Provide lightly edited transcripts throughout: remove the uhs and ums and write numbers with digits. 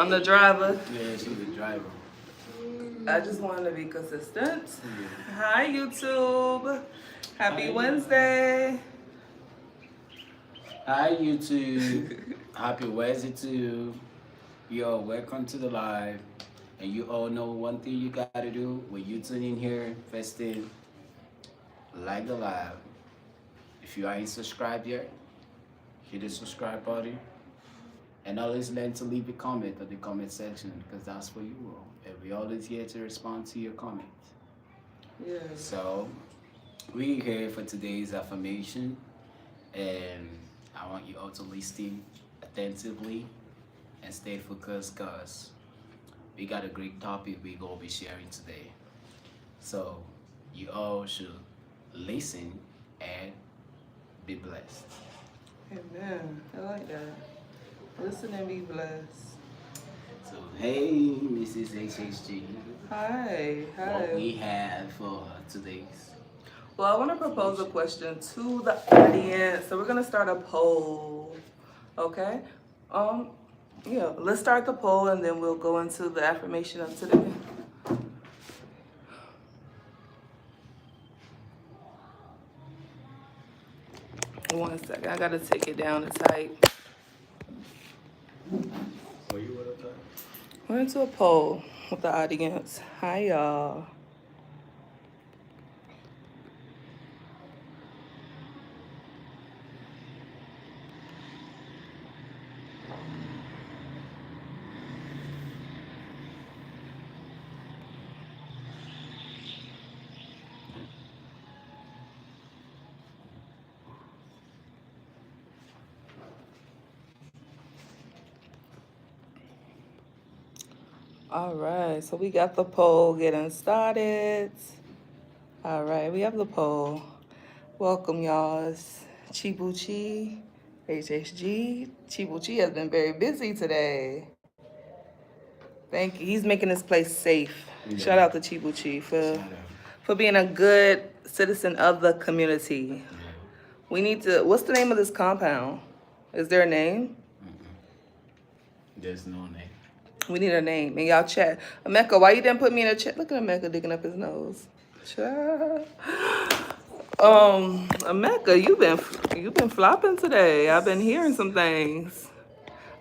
I'm the driver. Yeah, she's the driver. I just wanted to be consistent. Yeah. Hi, YouTube. Happy Hi. Wednesday. Hi, YouTube. Happy Wednesday to you. Yo, welcome to the live. And you all know one thing you gotta do when you tune in here. First thing, like the live. If you ain't subscribed yet, hit the subscribe button. And always learn to leave a comment on the comment section because that's for you all. And we always here to respond to your comments. Yes. So, we're here for today's affirmation. And I want you all to listen attentively and stay focused because we got a great topic we're going to be sharing today. So, you all should listen and be blessed. Amen. I like that. Listen and be blessed. So, hey, Mrs. HHG. Hi. What we have for today's. Well, I want to propose a question to the audience. So we're gonna start a poll. Okay? Yeah, let's start the poll and then we'll go into the affirmation of today. One second, I gotta take it down to type. Where you want to talk? We're into a poll with the audience. Hi, y'all. All right, so we got the poll getting started. All right, we have the poll. Welcome, y'all. It's Chibuchi, HHG. Chibuchi has been very busy today. Thank you. He's making this place safe. Yeah. Shout out to Chibuchi for being a good citizen of the community. Yeah. We need to, what's the name of this compound? Is there a name? There's no name. We need a name. And y'all chat. Emeka, why you didn't put me in a chat? Look at Emeka digging up his nose. Chat. Emeka, you've been flopping today. I've been hearing some things.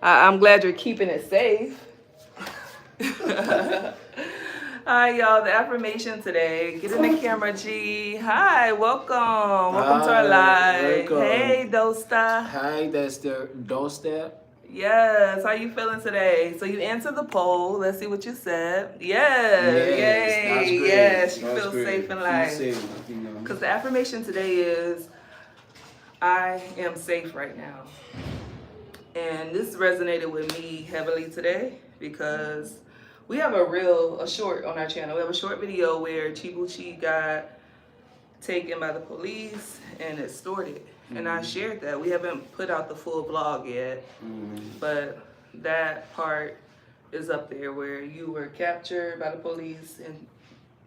I'm glad you're keeping it safe. Hi, y'all. The affirmation today. Get in the camera, G. Hi, welcome. Welcome to our live. Welcome. Hey, Dosta. Hi, that's the doorstep. Yes, how you feeling today? So you answered the poll. Let's see what you said. Yes, yay, That's great. yes, you That's feel great. safe in Feel life. safe, you know. Because the affirmation today is, I am safe right now. And this resonated with me heavily today because we have a short on our channel. We have a short video where Chibuchi got taken by the police and extorted. And I shared that. We haven't put out the full vlog yet, but that part is up there where you were captured by the police and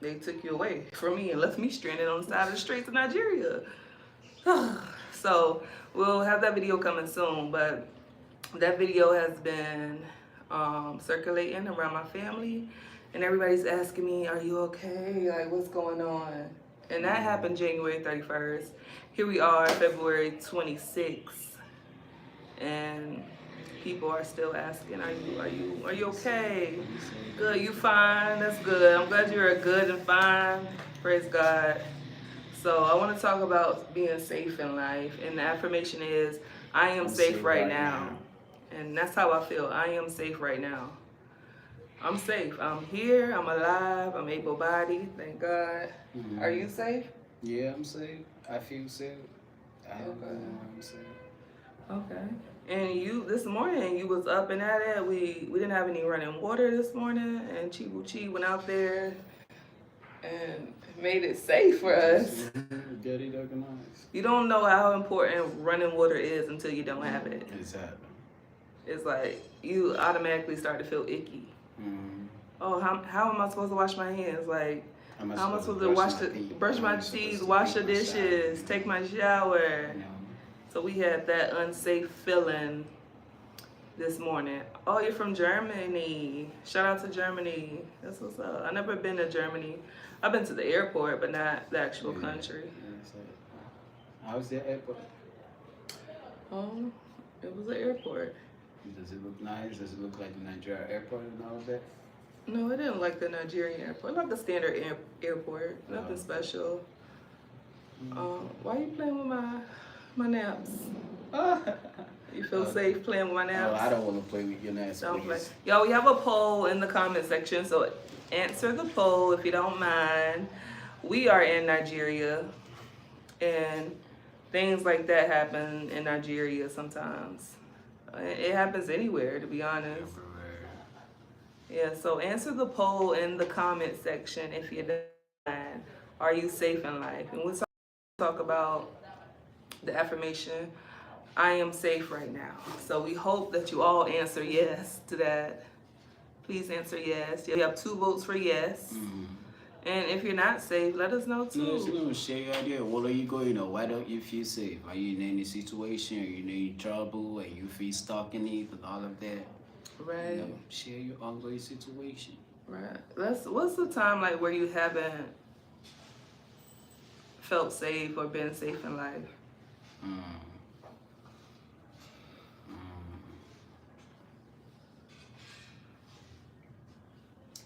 they took you away from me and left me stranded on the side of the streets of Nigeria. So we'll have that video coming soon, but that video has been circulating around my family and everybody's asking me, are you okay? Like, what's going on? And that happened January 31st. Here we are, February 26th, and people are still asking, are you okay? Good, you fine? That's good. I'm glad you're good and fine. Praise God. So I want to talk about being safe in life, and the affirmation is, I am safe right now. And that's how I feel. I am safe right now. I'm safe. I'm here. I'm alive. I'm able-bodied. Thank God. Are you safe? Yeah, I'm safe. I feel safe. I'm safe. Okay. And you, this morning, you was up and at it. We didn't have any running water this morning, and Chibuchi went out there and made it safe for us. Get it organized. You don't know how important running water is until you don't have it. Exactly. It's like you automatically start to feel icky. Oh, how am I supposed to wash my hands? Like, how am I supposed to brush my teeth, wash the dishes, take my shower? So we had that unsafe feeling this morning. Oh, you're from Germany. Shout out to Germany. That's what's up. I've never been to Germany. I've been to the airport, but not the actual country. How's the airport? Oh, it was an airport. Does it look nice? Does it look like the Nigeria airport and all of that? No, it didn't like the Nigerian airport. Like the standard airport. Nothing special. Why you playing with my naps? You feel safe playing with my naps? Oh, I don't want to play with your naps, Don't play. please. Yo, we have a poll in the comment section, so answer the poll if you don't mind. We are in Nigeria, and things like that happen in Nigeria sometimes. It happens anywhere, to be honest. Yeah, so answer the poll in the comment section if you don't mind. Are you safe in life? And we'll talk about the affirmation, I am safe right now. So we hope that you all answer yes to that. Please answer yes. You have 2 votes for yes. Mm-hmm. And if you're not safe, let us know too. No, share your idea. Where are you going? Why don't you feel safe? Are you in any situation? Are you in any trouble? And you feel stuck in it and all of that? Right. Share your ongoing situation. Right. What's the time like where you haven't felt safe or been safe in life?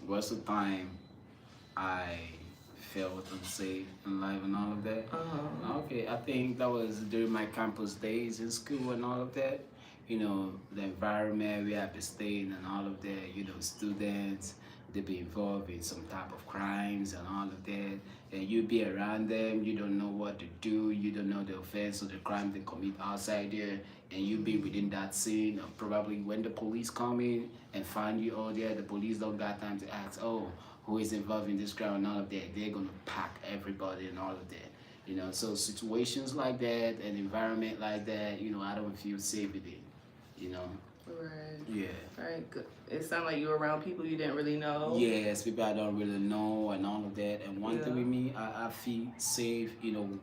What's the time I felt unsafe in life and all of that? Okay, I think that was during my campus days in school and all of that. The environment we have to stay in and all of that. Students, they be involved in some type of crimes and all of that. And you be around them, you don't know what to do, you don't know the offense or the crime they commit outside there, and you be within that scene. Probably when the police come in and find you all there, the police don't got time to ask, oh, who is involved in this crime and all of that. They're gonna pack everybody and all of that. So situations like that, an environment like that, I don't feel safe with it. Right. Yeah. Right. Good. It sounded like you were around people you didn't really know. Yes, people I don't really know and all of that. And one thing with me, I feel safe,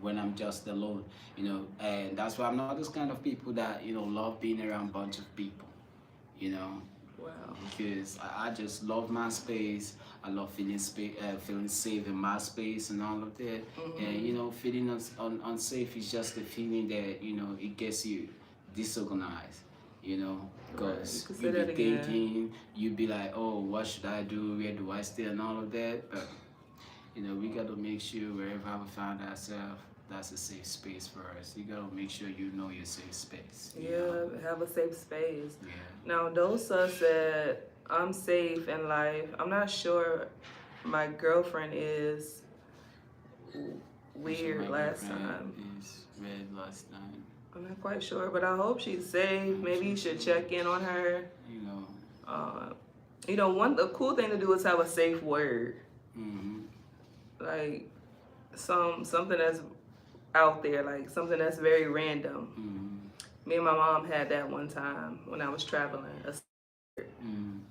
when I'm just alone, and that's why I'm not those kind of people that, love being around a bunch of people, Wow. because I just love my space. I love feeling safe in my space and all of that. And, feeling unsafe is just a feeling that, it gets you disorganized. Because Right. you be thinking, you be like, oh, what should I do? Where do I stay? And all of that. But, we got to make sure wherever we find ourselves, that's a safe space for us. You got to make sure you know your safe space. Have a safe space. Yeah. Now, Dosa said, I'm safe in life. I'm not sure my girlfriend is weird last time. Is red last time. I'm not quite sure, but I hope she's safe. Maybe you should check in on her. The cool thing to do is have a safe word. Like something that's out there, like something that's very random. Me and my mom had that one time when I was traveling.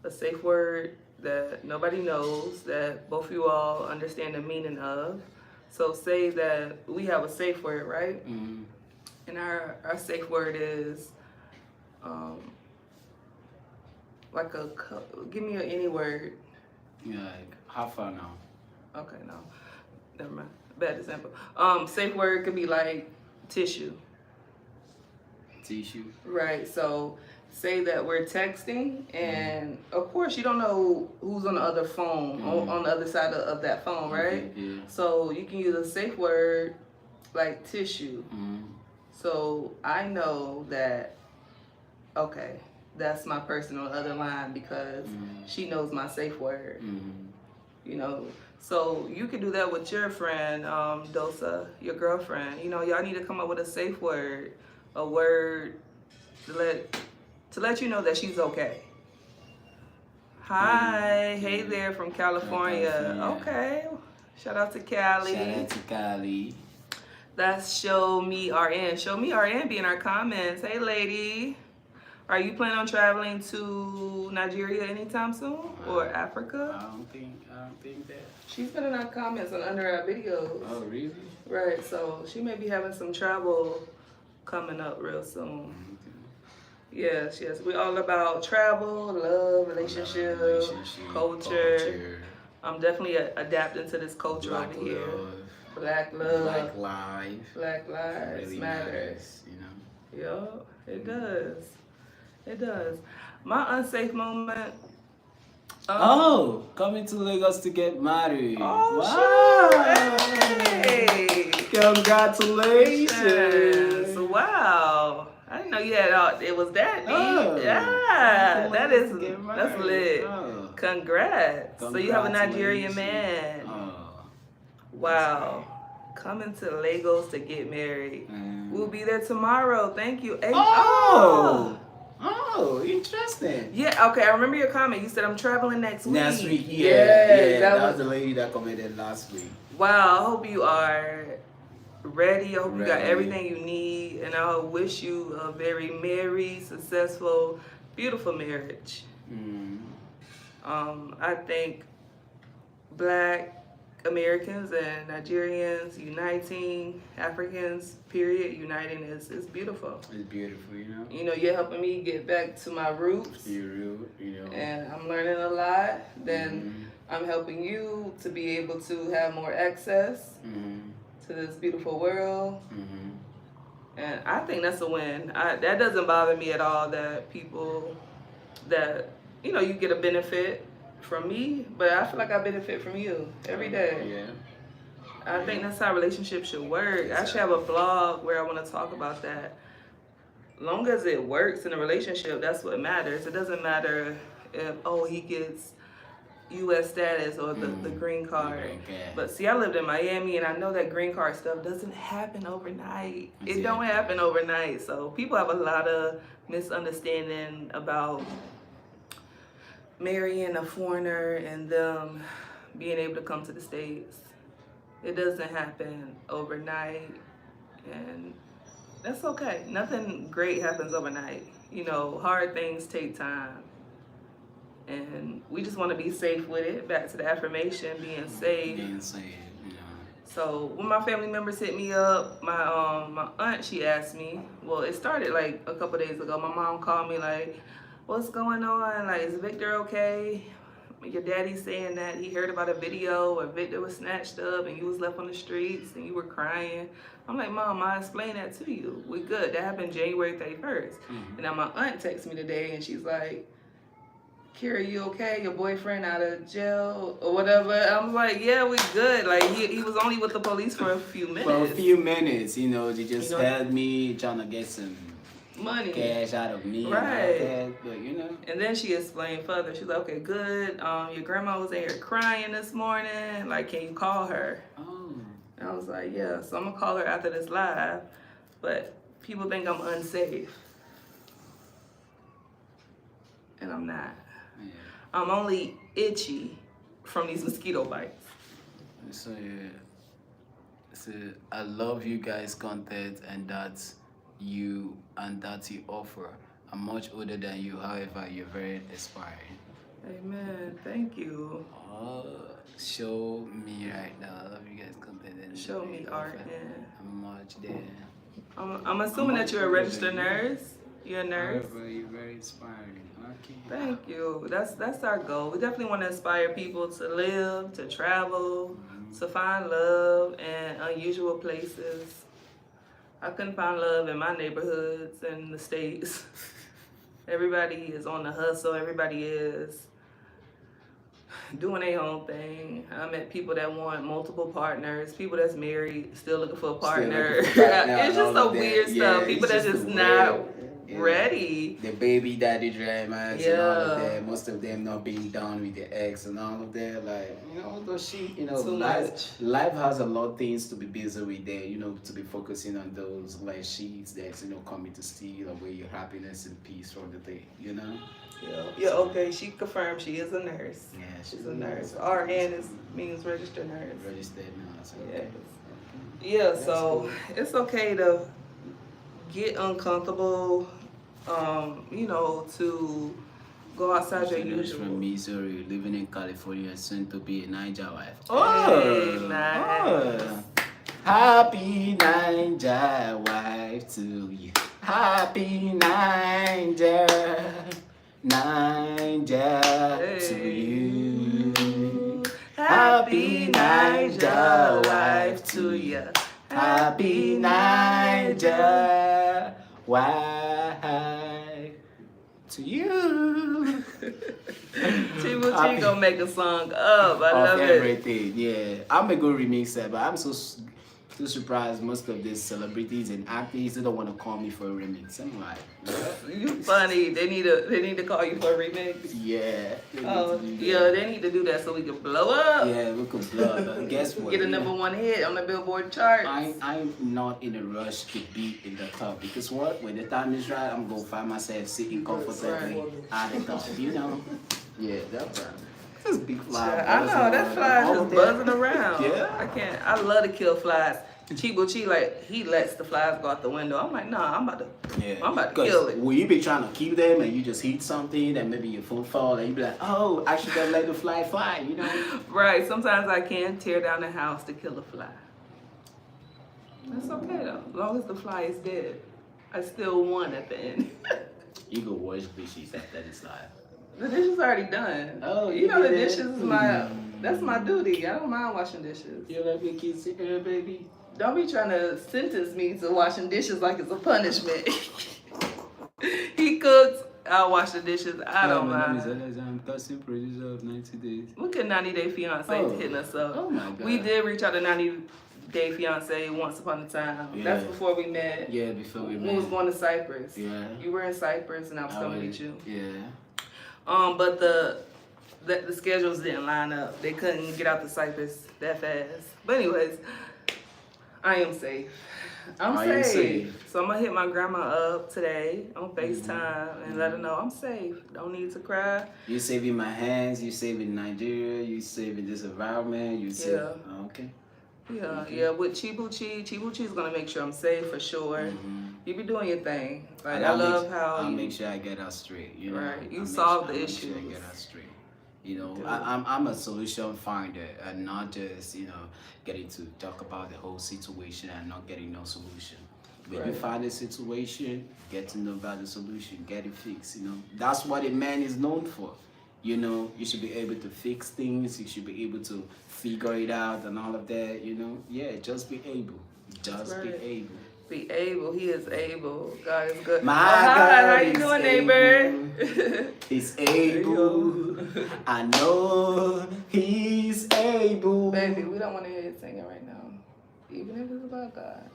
A safe word that nobody knows, that both of you all understand the meaning of. So say that we have a safe word, right? And our safe word is give me any word. Yeah, like how far now? Okay, no, never mind. Bad example. Safe word could be like tissue. Tissue. Right. So say that we're texting, and of course you don't know who's on the other phone, on the other side of that phone, right? Yeah. So you can use a safe word like tissue. So I know that, okay, that's my person on the other line because she knows my safe word. So you can do that with your friend, Dosa, your girlfriend. Y'all need to come up with a safe word, a word to let you know that she's okay. Hi, hey there from California. Okay, shout out to Cali. Shout out to Cali. That's Show Me RN. Show Me RN be in our comments. Hey, lady. Are you planning on traveling to Nigeria anytime soon? Or Africa? I don't think that. She's been in our comments and under our videos. Oh, really? Right, so she may be having some travel coming up real soon. Yes, yes. We're all about travel, love, relationship, culture. I'm definitely adapting to this culture Black over here. love, Black love, black life. Black It lives really matter. matters, you know. Yup, it does. It does. My unsafe moment. Oh, coming to Lagos to get married. Oh, Wow. shoot. Hey. Congratulations. Wow. I didn't know you had all, it was that deep. Oh, Yeah, coming to that's married. lit. Oh. Congrats. So you have a Nigerian man. Oh. Wow. Coming to Lagos to get married. We'll be there tomorrow. Thank you. Hey, Oh, interesting. Yeah, okay, I remember your comment. You said I'm traveling next week. Next week, Yes, that was the lady that commented last week. Wow, I hope you are ready. I hope you got Ready. everything you need. And I wish you a very merry, successful, beautiful marriage. I think Black Americans and Nigerians uniting, Africans, period, uniting is beautiful. It's beautiful, you know. You know, you're helping me get back to my roots. You know. And I'm learning a lot. Then I'm helping you to be able to have more access to this beautiful world. And I think that's a win. That doesn't bother me at all that people, that, you know, you get a benefit from me, but I feel like I benefit from you every day. Yeah. I think that's how relationships should work. I should have a blog where I want to talk about that. Long as it works in a relationship, that's what matters. It doesn't matter if, he gets U.S. status or the green card. But see, I lived in Miami, and I know that green card stuff doesn't happen overnight. It don't happen overnight. So people have a lot of misunderstanding about marrying a foreigner and them being able to come to the States. It doesn't happen overnight, and that's okay. Nothing great happens overnight. You know, hard things take time. And we just want to be safe with it. Back to the affirmation, being safe. Being safe, you know. So when my family members hit me up, my aunt, she asked me, well, it started like a couple days ago. My mom called me like, what's going on? Like, is Victor okay? Your daddy's saying that he heard about a video where Victor was snatched up and you was left on the streets and you were crying. I'm like, Mom, I explained that to you. We good. That happened January 31st. And now my aunt texts me today and she's like, Kira, you okay? Your boyfriend out of jail or whatever? I'm like, yeah, we good. Like, he was only with the police for a few minutes. For a few minutes, you know, they just held me trying to get some money, cash out of me, right? And that, but you know. And then she explained further. She's like, okay, good. Your grandma was in here crying this morning. Like, can you call her? And I was like, yeah. So I'm gonna call her after this live. But people think I'm unsafe, and I'm not. Yeah. I'm only itchy from these mosquito bites. So I love you guys' content, and that's you offer. I'm much older than you, however, you're very inspiring. Amen. Thank you. Show me right now. I love you guys' content. And show me art. I'm much there. I'm assuming that you're a registered nurse. You're a nurse. However, you're very inspiring. Okay. Thank you. That's our goal. We definitely want to inspire people to live, to travel, to find love in unusual places. I couldn't find love in my neighborhoods in the States. Everybody is on the hustle. Everybody is doing their own thing. I met people that want multiple partners, people that's married, still looking for a partner. It's just some weird stuff. People that's just not ready. The baby daddy dramas and all of that. Most of them not being done with the ex and all of that. Like, you know, those shit, you know, life has a lot of things to be busy with there, you know, to be focusing on those like sheets that's, you know, coming to steal away your happiness and peace from the day, you know? Yeah, okay, she confirmed she is a nurse. Yeah, she's a nurse. RN means registered nurse. Registered nurse, okay. Yeah, so it's okay to get uncomfortable, you know, to go outside your usual. From Missouri, living in California, soon to be a Niger wife. Hey, nice. Happy Niger wife to you. Happy Niger, Niger to you. Happy Niger wife to you. Happy Niger wife to you. Chibu gonna make a song up. I love it. Everything, yeah. I'm a good remixer, but I'm so surprised most of these celebrities and actors they don't want to call me for a remix. I'm like, you funny. They need to call you for a remix. Yeah. They need to do that so we can blow up. Yeah, we could blow up. Guess what? Get a #1 hit on the Billboard chart. I'm not in a rush to be in the top because what? When the time is right, I'm gonna find myself sitting comfortably at the top. Yeah, that's right. This big fly. I know that fly is just buzzing around. Yeah. I love to kill flies. Chibu like he lets the flies go out the window. I'm like, nah, I'm about to kill it. Will you be trying to keep them and you just hit something and maybe your foot fall and you be like, oh, I should have let the fly, you know? Right. Sometimes I can tear down the house to kill a fly. That's okay though. As long as the fly is dead, I still won at the end. You go wash dishes after this live. The dishes already done. Oh, you know the dishes is that's my duty. I don't mind washing dishes. You let me kiss sit there, baby. Don't be trying to sentence me to washing dishes like it's a punishment. He cooks, I'll wash the dishes. I don't mind. My name is I'm casting producer of 90 Days. Look at 90 Day Fiancé hitting us up. Oh my God. We did reach out to 90 Day Fiancé once upon a time. Yeah. That's before we met. Yeah, before we met. We was going to Cyprus. Yeah. You were in Cyprus and I was coming to meet you. Yeah. But the schedules didn't line up. They couldn't get out to Cyprus that fast. But anyways, I am safe. I'm safe. So I'm gonna hit my grandma up today on FaceTime and let her know I'm safe. Don't need to cry. You saving my hands, you saving Nigeria, you saving this environment, you saving okay. Yeah, with Chibuchi's gonna make sure I'm safe for sure. You be doing your thing. Like I love how I'll make sure I get out straight. You know, right. You solve the issues. Sure I get out straight. You know, I'm a solution finder and not just getting to talk about the whole situation and not getting no solution. When you find a situation, get to know about the solution, get it fixed. You know, that's what a man is known for. You know, you should be able to fix things. You should be able to figure it out and all of that. You know, just be able. Just be able. Be able. He is able. God is good. My God, how you doing, neighbor? He's able. I know he's able. Baby, we don't want to hear you singing right now, even if it's about God.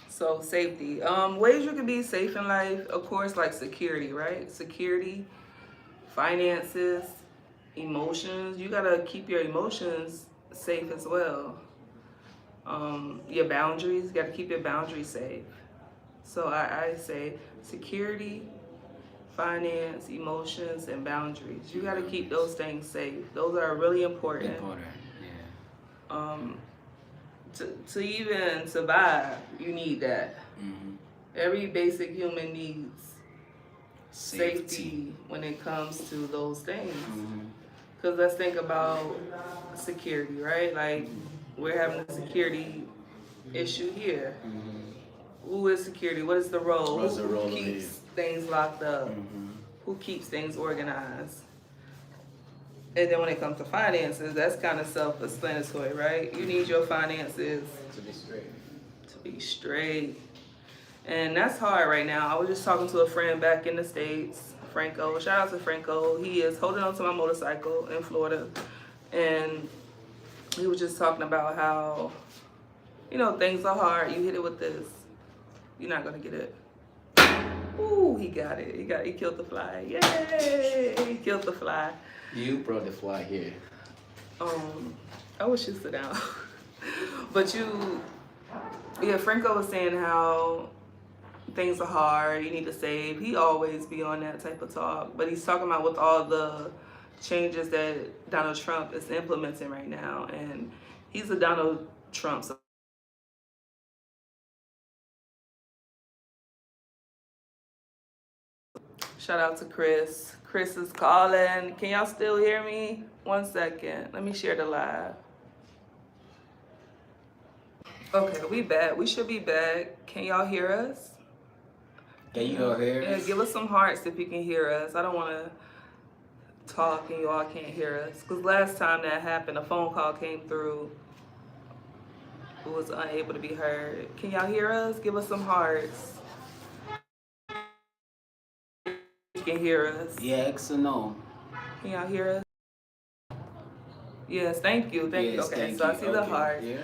So safety. Ways you can be safe in life, of course, like security, right? Security, finances, emotions. You gotta keep your emotions safe as well. Your boundaries, you gotta keep your boundaries safe. So I say security, finance, emotions, and boundaries. You gotta keep those things safe. Those are really important. To even survive, you need that. Every basic human needs safety when it comes to those things. Because let's think about security, right? Like we're having a security issue here. Who is security? What is the role? What's the role Who keeps things locked up? Who keeps things organized? And then when it comes to finances, that's kind of self-explanatory, right? You need your finances To be straight. to be straight. And that's hard right now. I was just talking to a friend back in the States, Franco. Shout out to Franco. He is holding on to my motorcycle in Florida. And he was just talking about how, things are hard. You hit it with this, you're not going to get it. Ooh, he got it. He killed the fly. Yay! He killed the fly. You brought the fly here. I wish you sit down. But Franco was saying how things are hard, you need to save. He always be on that type of talk. But he's talking about with all the changes that Donald Trump is implementing right now. And he's a Donald Trump. So shout out to Chris. Chris is calling. Can y'all still hear me? 1 second. Let me share the live. Okay, we back. We should be back. Can y'all hear us? Can you all hear Yeah, us? give us some hearts if you can hear us. I don't want to talk and y'all can't hear us. Because last time that happened, a phone call came through who was unable to be heard. Can y'all hear us? Give us some hearts. You can hear us. Yes or no? Can y'all hear us? Yes, thank you. Thank you. Yes, Okay, thank so I you. see the Okay, heart. yeah.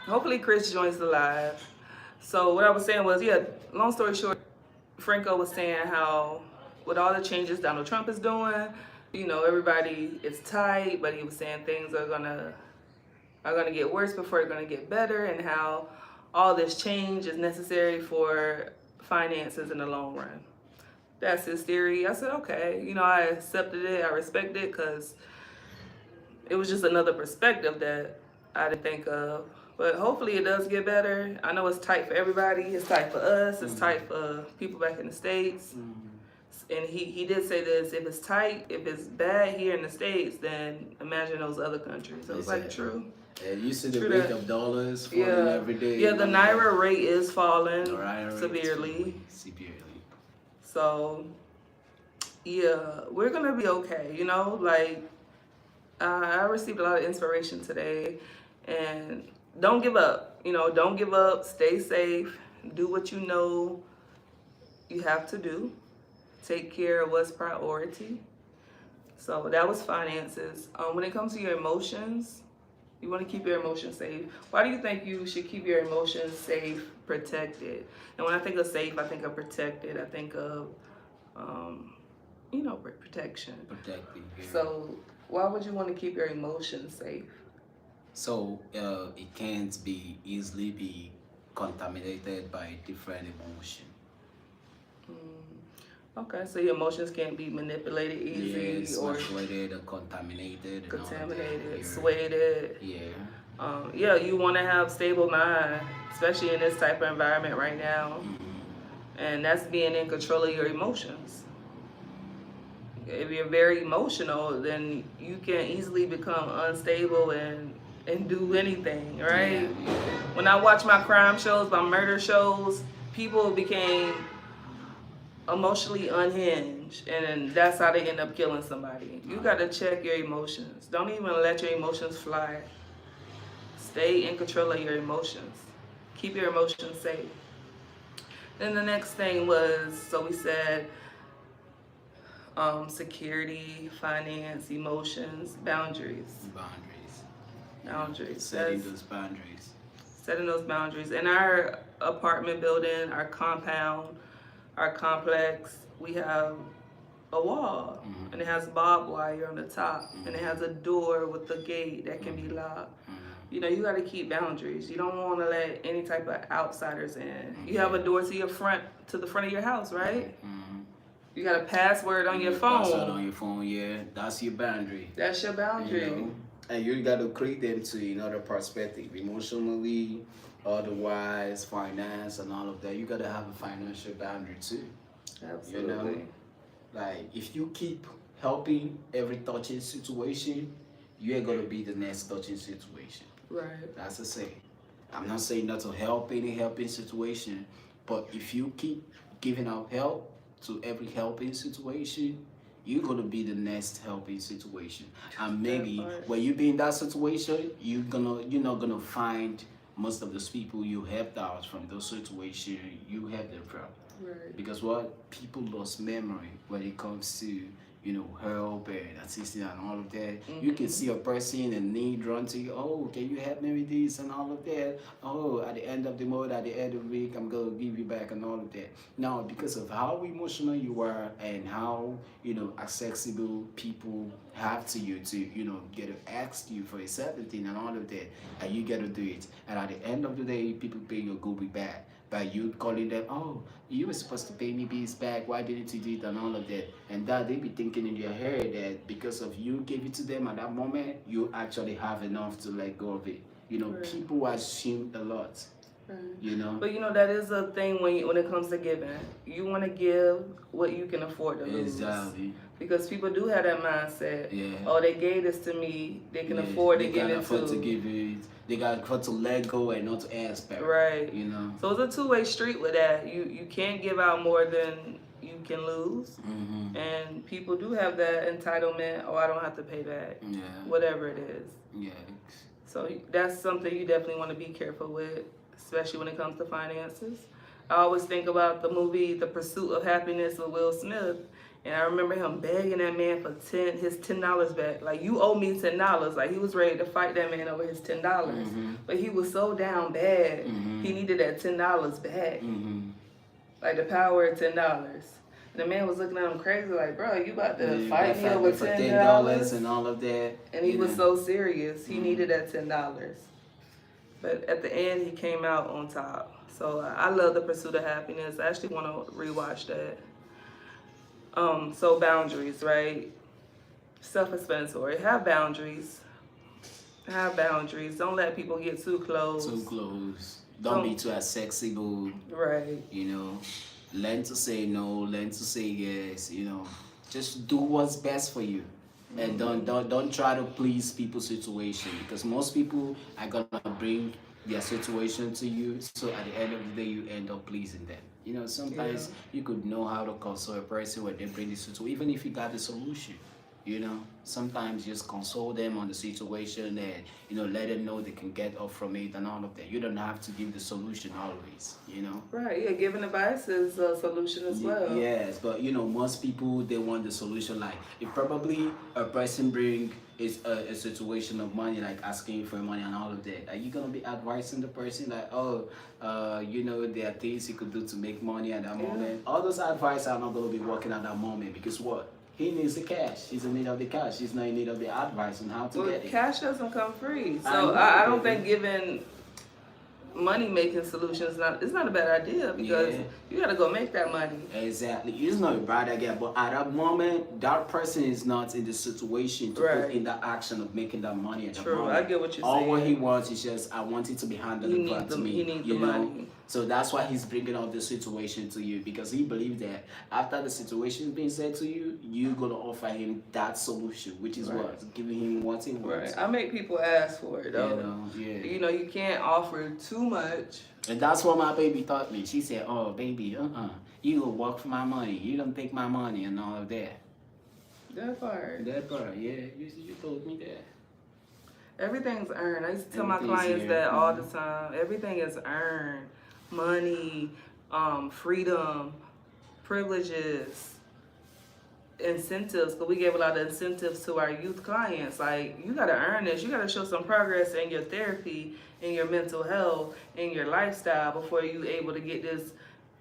Hopefully Chris joins the live. So what I was saying was, yeah, long story short, Franco was saying how with all the changes Donald Trump is doing, everybody is tight, but he was saying things are gonna get worse before they're gonna get better, and how all this change is necessary for finances in the long run. That's his theory. I said, okay, I accepted it, I respect it, because it was just another perspective that I didn't think of. But hopefully it does get better. I know it's tight for everybody. It's tight for us. It's tight for people back in the States. And he did say this, if it's tight, if it's bad here in the States, then imagine those other countries. So it's like true. And you see the True rate that. of dollars falling Yeah. every day. Yeah, the Naira rate is falling The Naira rate is severely. falling severely. So yeah, we're gonna be okay, like I received a lot of inspiration today, and don't give up. Don't give up. Stay safe. Do what you know you have to do. Take care of what's priority. So that was finances. When it comes to your emotions, you want to keep your emotions safe. Why do you think you should keep your emotions safe, protected? And when I think of safe, I think of protected. I think of, protection. Protecting. Yeah. So why would you want to keep your emotions safe? So it can't be easily be contaminated by different emotion. Okay, so your emotions can't be manipulated easy Yes, or manipulated or contaminated. contaminated, And swayed. yeah. You want to have stable mind, especially in this type of environment right now, and that's being in control of your emotions. If you're very emotional, then you can easily become unstable and do anything, right? Yeah. When I watch my crime shows, my murder shows, people became emotionally unhinged, and that's how they end up killing somebody. You got to check your emotions. Don't even let your emotions fly. Stay in control of your emotions. Keep your emotions safe. Then the next thing was, so we said security, finance, emotions, boundaries. Boundaries. Setting those boundaries. Setting those boundaries. In our apartment building, our compound, our complex, we have a wall, and it has barbed wire on the top, and it has a door with a gate that can be locked. You got to keep boundaries. You don't want to let any type of outsiders in. You have a door to the front of your house, right? You got a password on your phone. Password on your phone, yeah. That's your boundary. That's your boundary. You know? And you got to create them to another perspective, emotionally, otherwise, finance, and all of that. You got to have a financial boundary too. Absolutely. Like if you keep helping every touching situation, you ain't gonna be the next touching situation. Right. That's the saying. I'm not saying not to help any helping situation, but if you keep giving out help to every helping situation, you're gonna be the next helping situation. And maybe when you be in that situation, you're not gonna find most of those people you helped out from those situations you helped them from. Right. Because what people lost memory when it comes to help and assisting and all of that. You can see a person in need run to you. Oh, can you help me with this and all of that? Oh, at the end of the month, at the end of the week, I'm gonna give you back and all of that. Now, because of how emotional you are and how accessible people have to you to get to ask you for a certain thing and all of that, and you get to do it. And at the end of the day, people pay your good be back by you calling them, oh, you were supposed to pay me this back, why didn't you do it, and all of that. And that they be thinking in their head that because of you gave it to them at that moment, you actually have enough to let go of it. Right. People assume a lot. You know. But that is a thing when it comes to giving. You want to give what you can afford to lose. Exactly. Because people do have that mindset. Yeah. Oh, they gave this to me. They can afford to give it They can afford to let go and not to ask back. Right. You know. So it's a two-way street with that. You can't give out more than you can lose. And people do have that entitlement. Oh, I don't have to pay back. Yeah. Whatever it is. Yeah. So that's something you definitely want to be careful with, especially when it comes to finances. I always think about the movie The Pursuit of Happiness with Will Smith, and I remember him begging that man for his $10 back. Like, you owe me $10. Like, he was ready to fight that man over his $10, but he was so down bad, he needed that $10 back, like the power of $10. And the man was looking at him crazy, like, bro, you about to fight me over $10 and all of that. And he was so serious. He needed that $10. But at the end, he came out on top. So I love The Pursuit of Happiness. I actually want to rewatch that. So boundaries, right? Self-explanatory. Have boundaries. Have boundaries. Don't let people get too close. Don't be too accessible. Right. You know. Learn to say no, learn to say yes, you know. Just do what's best for you. And don't try to please people's situation, because most people are gonna bring their situation to you, so at the end of the day you end up pleasing them. You know, sometimes you could know how to console a person when they bring the situation, even if you got the solution. You know, sometimes just console them on the situation and, let them know they can get up from it and all of that. You don't have to give the solution always, Right, yeah, giving advice is a solution as well. Yes, but, most people, they want the solution. Like, if probably a person bring is a situation of money, like asking for money and all of that, are you going to be advising the person like, there are things you could do to make money at that moment? All those advice are not going to be working at that moment, because what? He needs the cash. He's in need of the cash. He's not in need of the advice on how to get it. Cash doesn't come free. So I don't think giving money making solutions it's not a bad idea, because you gotta go make that money. Exactly. It's not a bad idea, but at that moment, that person is not in the situation to put in the action of making that money at that moment. I get what you're saying. All what he wants is just, I want it to be handled in front of me. He needs the money. So that's why he's bringing out the situation to you, because he believes that after the situation is being said to you, you're gonna offer him that solution, which is what? Giving him what he wants. Right. I make people ask for it though. You can't offer too much. And that's what my baby taught me. She said, "Oh, baby, you go work for my money. You don't take my money and all of that." That part, yeah. You told me that. Everything's earned. I used to tell my clients that all the time. Everything is earned. Money, freedom, privileges, incentives. Because we gave a lot of incentives to our youth clients. Like, you got to earn this. You got to show some progress in your therapy, in your mental health, in your lifestyle before you able to get this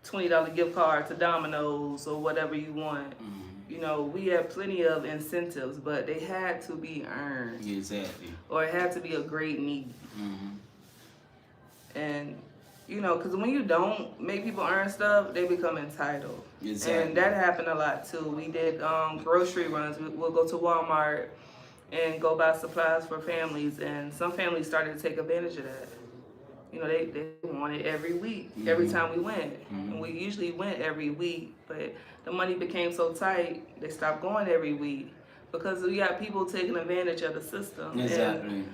$20 gift card to Domino's or whatever you want. We had plenty of incentives, but they had to be earned. Exactly. Or it had to be a great need. And, because when you don't make people earn stuff, they become entitled. Exactly. And that happened a lot too. We did grocery runs. We'll go to Walmart and go buy supplies for families, and some families started to take advantage of that. They wanted every week, every time we went. And we usually went every week, but the money became so tight, they stopped going every week, because we got people taking advantage of the system. Exactly.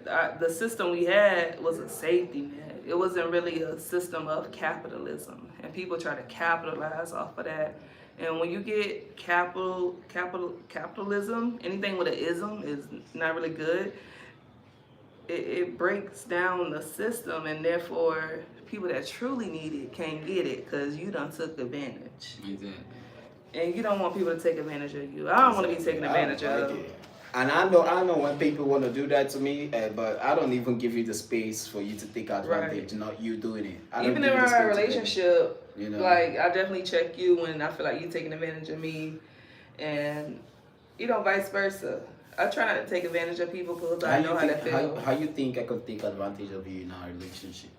And the system we had was a safety net. It wasn't really a system of capitalism, and people try to capitalize off of that. And when you get capitalism, anything with an ism is not really good. It breaks down the system, and therefore people that truly need it can't get it because you done took advantage. Exactly. And you don't want people to take advantage of you. I don't want to be taken advantage of. And I know when people want to do that to me, but I don't even give you the space for you to take advantage, not you doing it. Even in our relationship, like, I definitely check you when I feel like you're taking advantage of me, and vice versa. I try not to take advantage of people because I know how they feel. How you think I could take advantage of you in our relationship?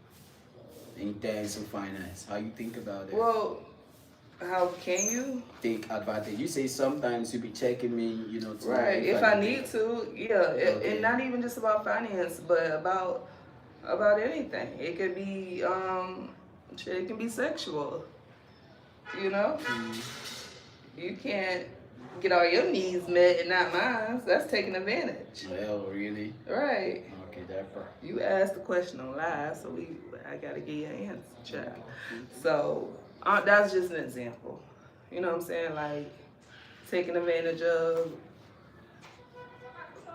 In terms of finance, how you think about it? Well, how can you take advantage? You say sometimes you be checking me, right. If I need to, and not even just about finance, but about about anything. It could be shit, it can be sexual. You know, you can't get all your needs met and not mine. That's taking advantage. Well, really? Right. Okay, that part. You asked the question on live, so I gotta give you an answer, check. So that's just an example. You know what I'm saying? Like taking advantage of,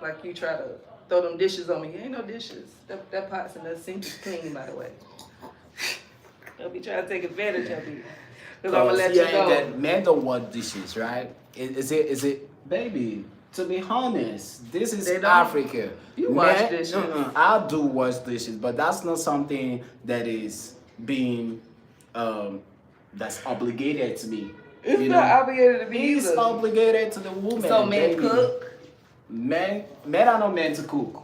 like you try to throw them dishes on me. Ain't no dishes. That pot's in the sink is clean, by the way. They'll be trying to take advantage of you. Because I'm gonna let you go. That men don't want dishes, right? Is it, baby? To be honest, this is Africa. You wash dishes. I do wash dishes, but that's not something that is being that's obligated to me. It's not obligated to be It's either. obligated to the woman. So men cook? Men are not meant to cook,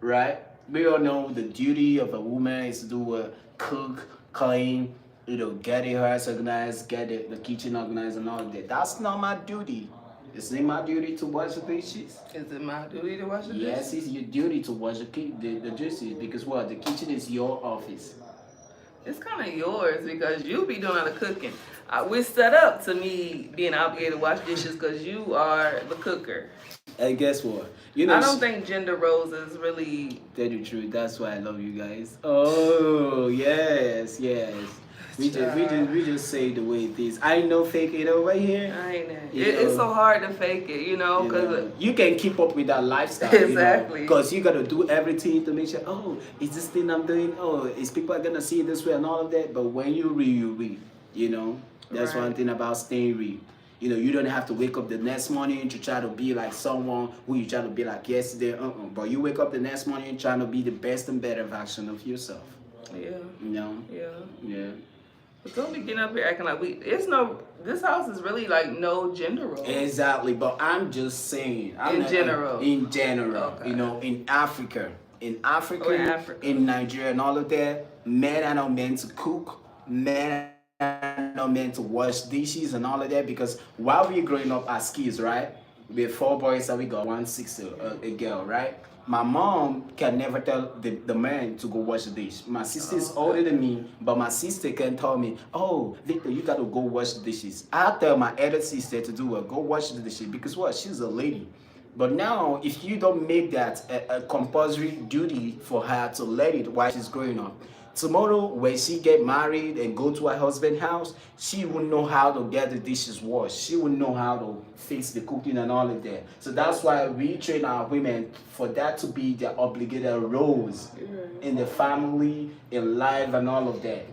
right? We all know the duty of a woman is to do cook, clean, get the house organized, get the kitchen organized and all of that. That's not my duty. It's not my duty to wash the dishes. Is it my duty to wash the dishes? Yes, it's your duty to wash the dishes because what? The kitchen is your office. It's kind of yours because you be doing all the cooking. We're set up to me being obligated to wash dishes because you are the cooker. And guess what? I don't think gender roles is really. Tell you the truth. That's why I love you guys. Oh yes. We just say the way it is. I know fake it over here. I ain't that. It's so hard to fake it, because you can keep up with that lifestyle. Exactly. Because you gotta do everything to make sure. Oh, is this thing I'm doing? Oh, is people gonna see it this way and all of that? But when you read. That's Right. one thing about staying real. You don't have to wake up the next morning to try to be like someone who you try to be like yesterday. But you wake up the next morning trying to be the best and better version of yourself. Yeah. Yeah. But don't be getting up here acting like this house is really like no gender role. Exactly, but I'm just saying. In general. Okay. In Africa, in Africa, in Nigeria and all of that, men are not meant to cook. Men are not meant to wash dishes and all of that because while we're growing up as kids, right? We have 4 boys and we got 1 sister, a girl, right? My mom can never tell the man to go wash the dish. My sister is older than me, but my sister can tell me, oh, Victor, you got to go wash the dishes. I tell my elder sister to do it, go wash the dishes because what? She's a lady. But now, if you don't make that a compulsory duty for her to let it while she's growing up, tomorrow when she get married and go to her husband's house, she will know how to get the dishes washed. She will know how to fix the cooking and all of that. So that's why we train our women for that to be their obligated roles in the family, in life and all of that.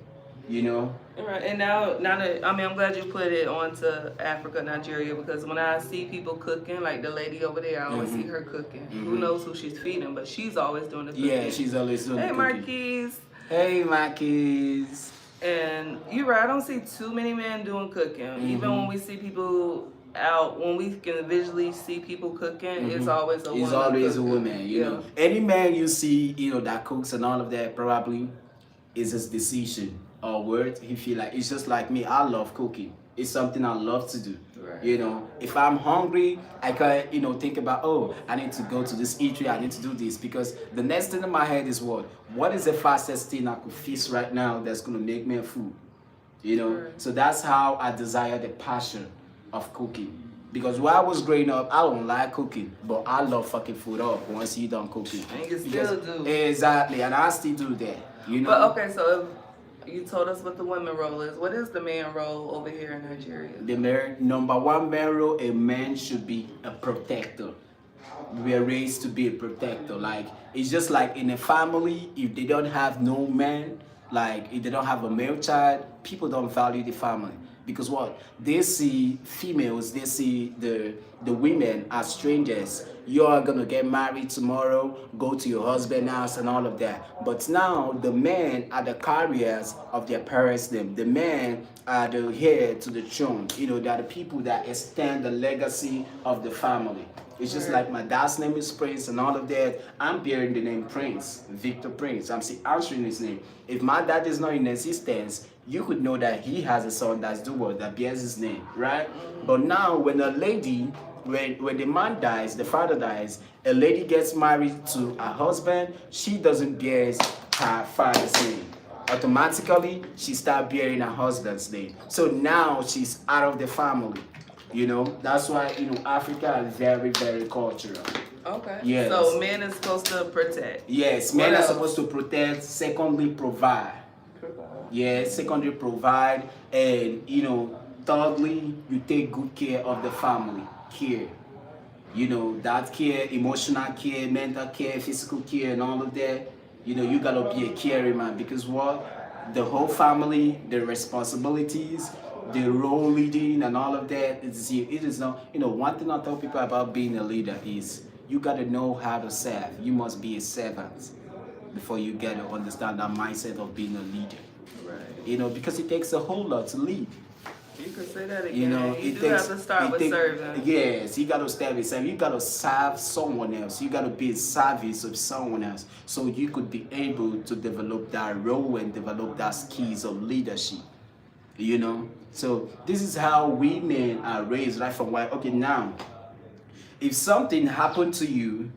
Right, and now that I'm glad you put it onto Africa, Nigeria, because when I see people cooking, like the lady over there, I always see her cooking. Who knows who she's feeding, but she's always doing the cooking. Yeah, she's always doing the cooking. Marquise. Hey, Marquise. And you're right, I don't see too many men doing cooking. Even when we see people out, when we can visually see people cooking, it's always a woman. It's always a woman, Any man you see, that cooks and all of that probably is his decision or word. He feel like it's just like me. I love cooking. It's something I love to do. Right. If I'm hungry, I can, think about, oh, I need to go to this eatery, I need to do this. Because the next thing in my head is what is the fastest thing I could fix right now that's going to make me food? Right. So that's how I desire the passion of cooking. Because while I was growing up, I don't like cooking, but I love fucking food up once you done cooking. And you still do. Exactly, and I still do that, But okay, so if you told us what the women role is, what is the man role over here in Nigeria? The number one man role, a man should be a protector. We are raised to be a protector. Like, it's just like in a family, if they don't have no man, like if they don't have a male child, people don't value the family. Because what? They see females, they see the women as strangers. You are gonna get married tomorrow, go to your husband's house and all of that. But now the men are the carriers of their parents' name. The men are the heir to the throne. They are the people that extend the legacy of the family. It's just like my dad's name is Prince and all of that. I'm bearing the name Prince, Victor Prince. I'm still answering his name. If my dad is not in existence, you could know that he has a son that bears his name, right? But now when a lady when the man dies, the father dies, a lady gets married to a husband, she doesn't bear her father's name. Automatically, she start bearing her husband's name. So now she's out of the family. That's why Africa is very, very cultural. Okay. Yes. So men is supposed to protect. Yes, What men are else? supposed to protect. Secondly, provide. Provide. Yeah, secondly, provide, and thirdly, you take good care of the family. Care. That care, emotional care, mental care, physical care, and all of that. You gotta be a caring man, because what? The whole family, the responsibilities, the role leading, and all of that. It is not. One thing I tell people about being a leader is you gotta know how to serve. You must be a servant before you get to understand that mindset of being a leader. Right. Because it takes a whole lot to lead. You can say that again. You do have to start with serving. Yes, you got to start with serving. You got to serve someone else. You got to be in service of someone else, so you could be able to develop that role and develop that skills of leadership. So this is how we men are raised right from why. Okay, now, if something happened to you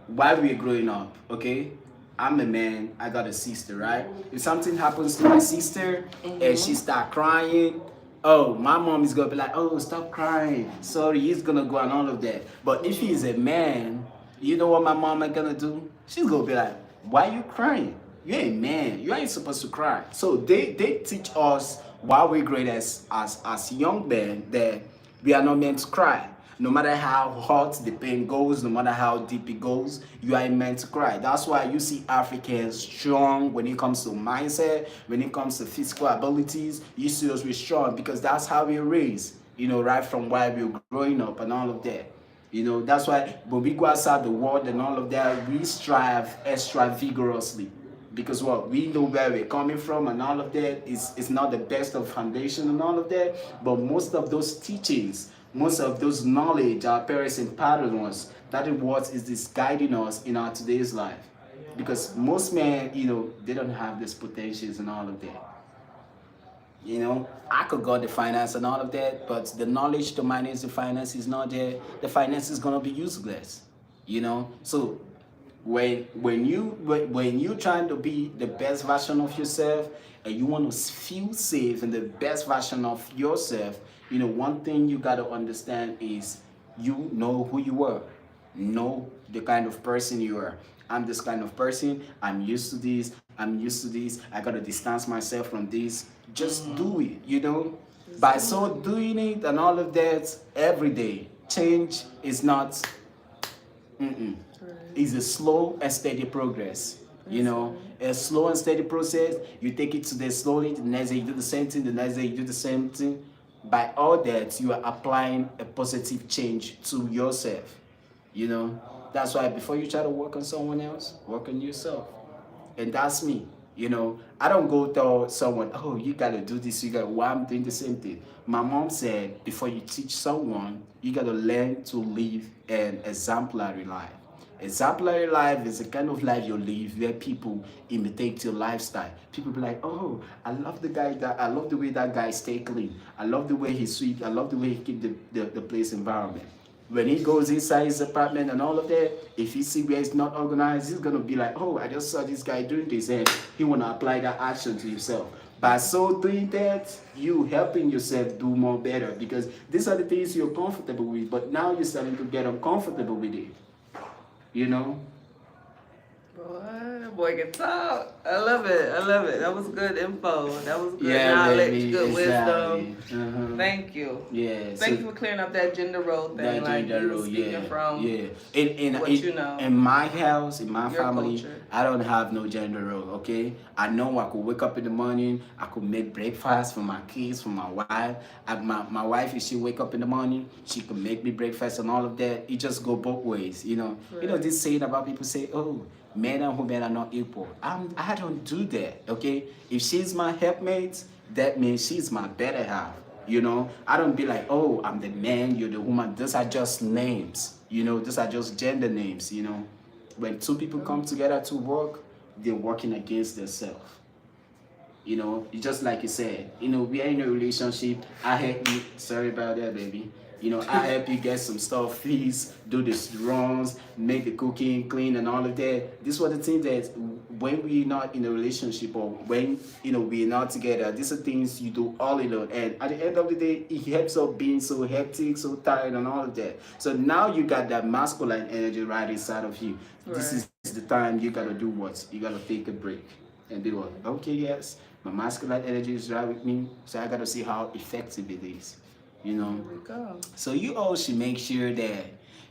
while we're growing up, okay, I'm a man, I got a sister, right? If something happens to my sister and she start crying, oh, my mom is gonna be like, oh, stop crying, sorry, he's gonna go and all of that. But if he's a man, you know what my mom is gonna do? She's gonna be like, why are you crying? You're a man, you ain't supposed to cry. So they teach us while we're growing as young men that we are not meant to cry. No matter how hot the pain goes, no matter how deep it goes, you are meant to cry. That's why you see Africans strong when it comes to mindset, when it comes to physical abilities. You see us we're strong because that's how we're raised, right from why we're growing up and all of that. That's why when we go outside the world and all of that, we strive extra vigorously. Because what we know where we're coming from and all of that is not the best of foundation and all of that, but most of those teachings, most of those knowledge our parents imparted on us, that is what is this guiding us in our today's life. Because most men, they don't have these potentials and all of that. I could go the finance and all of that, but the knowledge to manage the finance is not there. The finance is gonna be useless. So when you trying to be the best version of yourself and you want to feel safe in the best version of yourself, one thing you got to understand is you know who you are, know the kind of person you are. I'm this kind of person, I'm used to this, I got to distance myself from this. Just do it. By so doing it and all of that every day, change is not is a slow and steady progress. A slow and steady process. You take it to the slowly, the next day you do the same thing, the next day you do the same thing. By all that, you are applying a positive change to yourself. That's why before you try to work on someone else, work on yourself. And that's me. I don't go tell someone, oh, you gotta do this, well, I'm doing the same thing. My mom said, before you teach someone, you gotta learn to live an exemplary life. Exemplary life is the kind of life you live where people imitate your lifestyle. People be like, oh, I love the way that guy stay clean. I love the way he sweep. I love the way he keep the place environment. When he goes inside his apartment and all of that, if he see where it's not organized, he's gonna be like, oh, I just saw this guy doing this, and he wanna apply that action to himself. By so doing that, you helping yourself do more better, because these are the things you're comfortable with, but now you're starting to get uncomfortable with it. Boy can talk. I love it. That was good info. That was good knowledge, baby. Good exactly. Wisdom. Thank you. Yeah. Thank you for clearing up that gender role thing. That like gender role, from in my house, in my family, culture. I don't have no gender role, okay? I know I could wake up in the morning, I could make breakfast for my kids, for my wife. My wife, if she wake up in the morning, she could make me breakfast and all of that. It just go both ways, Right. This saying about people say, oh, men and women are not equal. I don't do that, okay? If she's my helpmate, that means she's my better half, I don't be like, oh, I'm the man, you're the woman. Those are just names, those are just gender names, When two people come together to work, they're working against themselves. It's just like you said, we are in a relationship. I hate you. Sorry about that, baby. You know, I help you get some stuff, fees, do the runs, make the cooking, clean, and all of that. This was the thing that when we're not in a relationship or when we're not together, these are things you do all alone. And at the end of the day, it helps us being so hectic, so tired, and all of that. So now you got that masculine energy right inside of you. This Right. is the time you gotta do what? You gotta take a break and be like, okay, yes, my masculine energy is right with me, so I gotta see how effective it is. You know. There we go. So you all should make sure that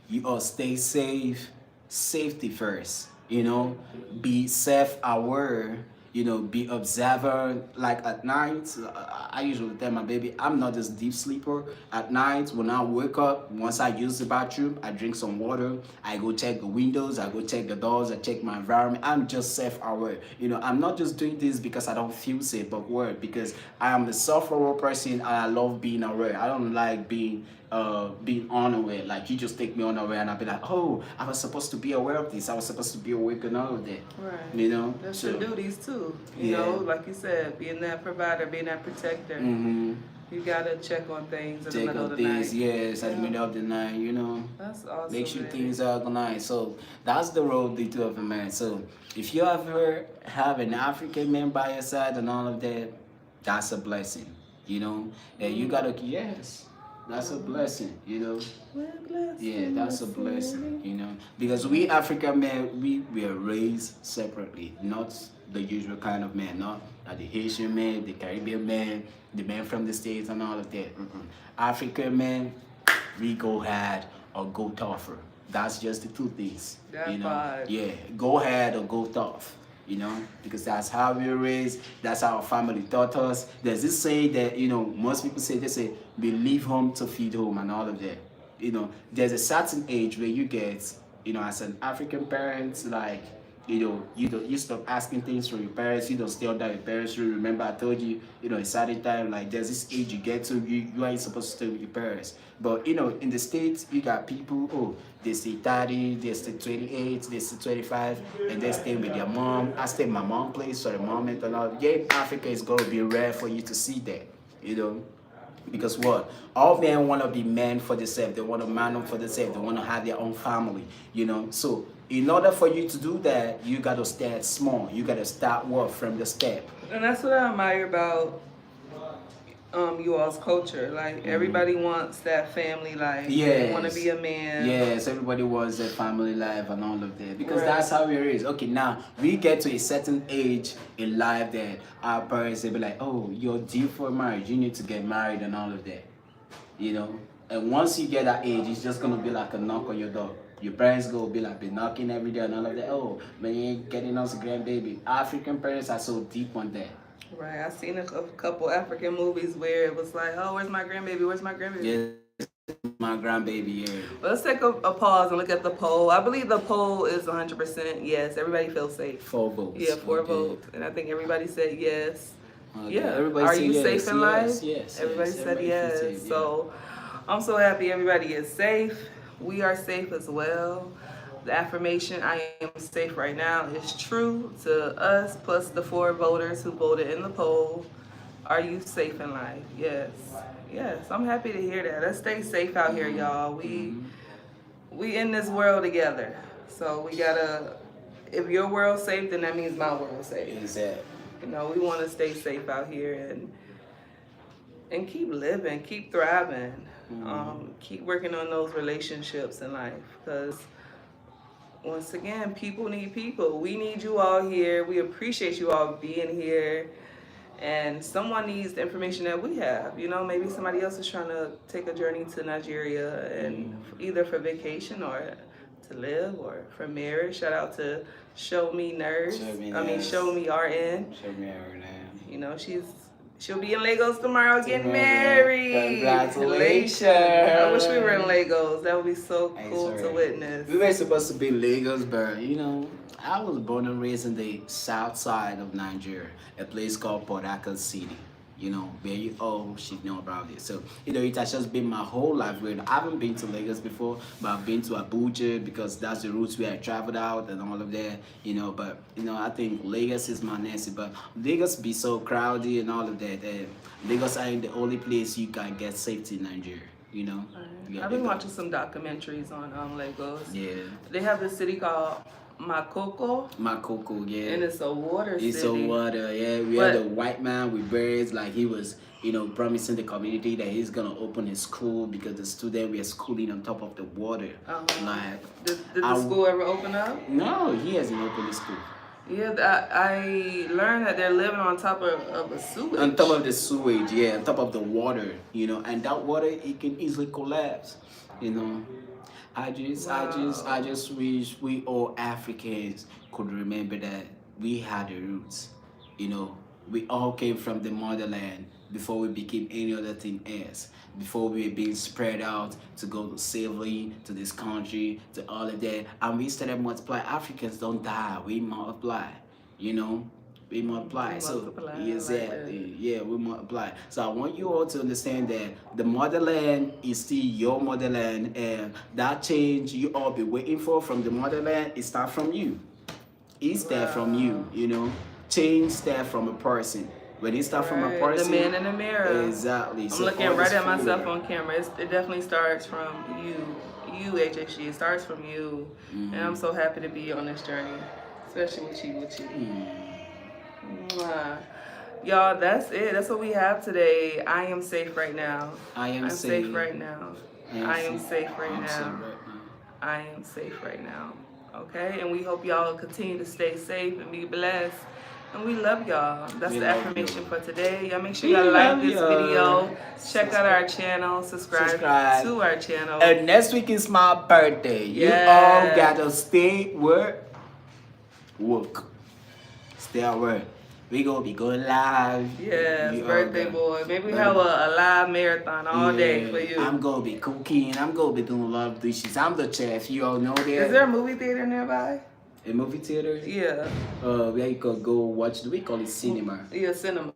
you all stay safe, safety first. Be self-aware. Be observant. Like at night, I usually tell my baby, I'm not this deep sleeper. At night, when I wake up, once I use the bathroom, I drink some water. I go check the windows. I go check the doors. I check my environment. I'm just self-aware. I'm not just doing this because I don't feel safe, but word because I am a self-aware person and I love being aware. I don't like being unaware. Like you just take me unaware and I'll be like, oh, I was supposed to be aware of this. I was supposed to be awake and all of that. Right. That's So your duties too. You yeah. know, like you said, being that provider, being that protector. Mm-hmm. You gotta check on things in the Take middle on of the night. things, yes, at the Yeah. middle of the night, That's awesome. make sure baby. things are organized. So that's the role they do of a man. So if you ever have an African man by your side and all of that, that's a blessing, And you gotta, yes, that's a blessing, We're blessed Yeah, in that's the a blessing, city. because we African men, we were raised separately, not the usual kind of man, not the Haitian man, the Caribbean man, the man from the States, and all of that. African men, we go hard or go tougher. That's just the two things, That you know. vibe. Yeah, go hard or go tough. Because that's how we were raised. That's how our family taught us. There's this saying that most people say, they say we leave home to feed home and all of that. There's a certain age where you get, as an African parent, like you stop asking things from your parents. You don't stay under your parents. You remember I told you, a certain time, like there's this age you get to, you ain't supposed to stay with your parents. But in the States, you got people, oh, they stay 30, they stay 28, they stay 25, and they stay with their mom. I stay in my mom's place, so the moment and all. Yeah, in Africa is gonna be rare for you to see that, Because what? All men want to be men for themselves. They want to man up for themselves. They want to have their own family, So in order for you to do that, you got to start small. You got to start what from the step. And that's what I admire about you all's culture. Like everybody wants that family life. They want to be a man. Yes, everybody wants their family life and all of that because Right. that's how it is. Okay, now we get to a certain age in life that our parents they be like, oh, you're due for marriage. You need to get married and all of that. And once you get that age, it's just gonna be like a knock on your door. Your parents go be like be knocking every day and all of that. Oh, man, you ain't getting us a grandbaby. African parents are so deep on that. Right. I've seen a couple African movies where it was like, oh, where's my grandbaby? Where's my grandbaby? Yes, my grandbaby. Yeah. Well, let's take a pause and look at the poll. I believe the poll is 100% yes. Everybody feels safe. 4 votes. Yeah, 4 Okay. votes. And I think everybody said yes. Okay. Yeah. Everybody Are say you yes, safe in life? yes, yes, Everybody yes. said Everybody yes. feels safe, yeah. So I'm so happy everybody is safe. We are safe as well. The affirmation, I am safe right now, is true to us, plus the 4 voters who voted in the poll. Are you safe in life? Yes. Yes, I'm happy to hear that. Let's stay safe out here, y'all. We in this world together. So we gotta, if your world's safe, then that means my world's safe. Exactly. We want to stay safe out here and keep living, keep thriving, keep working on those relationships in life. Because once again, people need people. We need you all here. We appreciate you all being here. And someone needs the information that we have. Maybe somebody else is trying to take a journey to Nigeria and either for vacation or to live or for marriage. Shout out to Show Me Nurse. Show Me RN. Show me RN. She'll be in Lagos tomorrow getting married. Congratulations. I wish we were in Lagos. That would be so cool to witness. We were supposed to be in Lagos, but I was born and raised in the south side of Nigeria, a place called Port Harcourt City. Where you all should know about it. So, it has just been my whole life. Where I haven't been to Lagos before, but I've been to Abuja because that's the routes where I traveled out and all of that. But I think Lagos is my next. But Lagos be so crowded and all of that. Lagos ain't the only place you can get safety in Nigeria. You know, I've been watching some documentaries on Lagos. Yeah. They have this city called Makoko, Makoko, yeah. and it's a water It's city. a water, yeah. We had a white man with birds, like he was, promising the community that he's gonna open his school because the students were schooling on top of the water. Like, did the school ever open up? No, he hasn't opened the school. Yeah, I learned that they're living on top of a sewage. On top of the sewage, yeah, on top of the water, and that water it can easily collapse, I just wish we all Africans could remember that we had the roots, we all came from the motherland before we became any other thing else. Before we were being spread out to go to slavery, to this country, to all of that, and we started multiply. Africans don't die; we multiply. We multiply. Exactly. Yeah, we multiply. So I want you all to understand that the motherland is still your motherland, and that change you all be waiting for from the motherland, it starts from you. It starts from you. Change starts from a person. When it starts from a person, the man in the mirror. Exactly. I'm looking right at myself on camera. It definitely starts from you, HHG. It starts from you, and I'm so happy to be on this journey, especially with you. Mwah. Y'all, that's it. That's what we have today. I am safe right now. I'm safe right now. I am safe right now. I am safe right now. Okay, and we hope y'all continue to stay safe and be blessed. And we love y'all. That's the affirmation for today. Y'all make sure y'all like this video. Check out our channel. Subscribe to our channel. And next week is my birthday. You all gotta stay work. Stay at work. We gonna be going live. Yes, birthday boy. Maybe we have a live marathon all day for you. I'm gonna be cooking. I'm gonna be doing a lot of dishes. I'm the chef. You all know that. Is there a movie theater nearby? A movie theater? Yeah. Where you could go watch. We call it cinema. Yeah, cinema.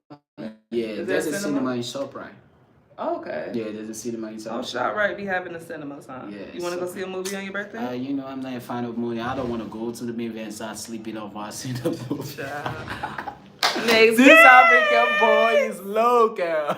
Yeah, there's a cinema in ShopRite. Okay. Yeah, there's a cinema in ShopRite. Oh, ShopRite be having a cinema, huh? Yeah. You want to go see a movie on your birthday? I'm not a fan of movie. I don't want to go to the movie and start sleeping off while seeing the movie. Next. This African boy is low, girl.